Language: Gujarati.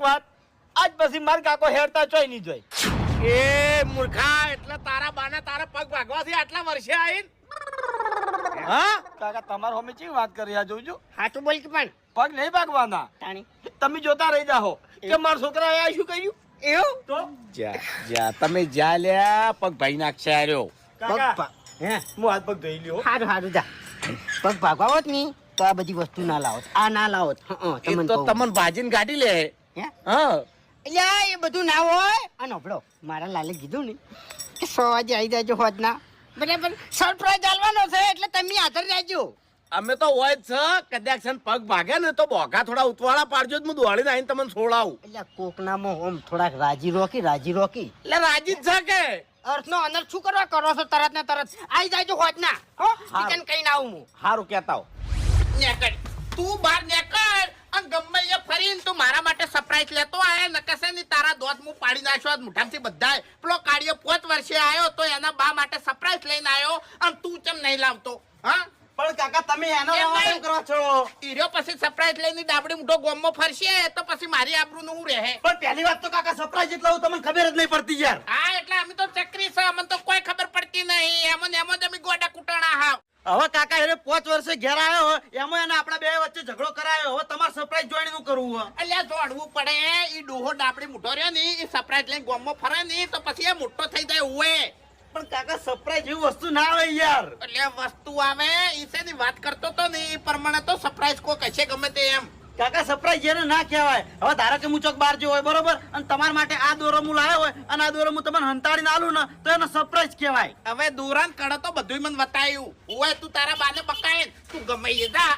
વાત આજ પછી માર કાકો હેરતા ચોય નહીં જોઈ. એ મૂર્ખા, એટલે તારા બાને તારા પગ ભાગવાથી આટલા વર્ષે આવીને હા કાકા તમાર હોમે ચી વાત કરી આ જોજો. હાચું બોલ કે પણ પગ નહીં ભાગવાના. તાણી તમે જોતા રહી જાઓ કે મારા છોકરાએ આ શું કર્યું. એવું તો જા તમે જા લ્યા, પગ ભાઈ નાખશે આર્યો. કાકા હે હું હાથ પગ ધોઈ લ્યો. હારું હારું જા. પગ ભાગવા હોત ની તો આ બધી વસ્તુ ના લાવત, આ ના લાવત. એ તો તમને ભાજીને ગાડી લે. હે હા એટલે એ બધું ના હોય. અને હભળો, મારા લાલે કીધું ને કે 100 વાગે આવી જાજો હોત ના, બરાબર? સરપ્રાઈઝ આલવાનો છે એટલે તમે હાજર રહેજો. અમે તો હોય જ છે, કદાચ છે ને પગ ભાગે ને તો બોઘા થોડા ઉતવાળા પાડજો, હું દોડીને આવીને તમને છોડાવું. એટલે કોકનામાં ઓમ થોડાક રાજી રોકી એટલે રાજી જ છે કે અર્થનો અનર્થ શું કરવા કરો છો? તરત ને તરત આવી જાજો હોત ના. હો ચિકન કઈ ના આવું હું. સારું કહેતા હો. નેકળ તું બહાર નેકળ અને ગમે એ ફરીને તું મારા માટે સરપ્રાઈઝ લેતો આયા નકશે ની તારા દોત હું પાડી નાખ્યો મુઠામથી બધાય. પેલો કાળિયો 5 વર્ષે આવ્યો તો એના બા માટે સરપ્રાઈઝ લઈને આવ્યો અને તું કેમ નહીં લાવતો? હા પણ કાકા તમે એનો કેમ કરો છો? ઈર્યો પછી સરપ્રાઈઝ લઈને ડાબડી મોટો ગોમમાં ફરશે તો પછી મારી આબરૂનું હું રહે? પણ પહેલી વાત તો કાકા સરપ્રાઈઝ એટલે હું તમને ખબર જ નહીં પડતી યાર. હા એટલે અમે તો ચક્રી છે, અમને તો કોઈ ખબર પડતી નહીં. એમ જ અમે ગોડા કૂટાણા હાવ. હવે કાકા એને 5 વર્ષે ઘેર આવ્યો હોય એમાં એને આપણા બે વચ્ચે ઝઘડો કરાયો. હવે તમારે સરપ્રાઈઝ જોઈને શું કરવું હોય? એટલે દોડવું પડે. ઈ ડોહો ડાબડી મોટો રહ્યો ને ઈ સરપ્રાઈઝ લઈને ગોમમાં ફરે ને તો પછી એ મોટો થઈ જાય ઉએ. પણ કાકા સરપ્રાઈઝ જેવી વસ્તુ ના હોય યાર. એટલે વસ્તુ આવે ઈસેની વાત કરતો તો ને એ પ્રમાણે તો સરપ્રાઈઝ કો કશે ગમે તે એમ. કાકા સરપ્રાઈઝ જેને ના કહેવાય. હવે ધારો કે હું ચોક બહાર ગયો હોય બરોબર, અને તમારા માટે આ દોરો હું લાવ્યો હોય અને આ દોરો હું તમને હંતાડીને આલું ને તો એનો સરપ્રાઈઝ કહેવાય. હવે દોરાન કડો તો બધુંય મને બતાવ્યું. ઓય તું તારા બાને બકાય તું ગમે એ જા.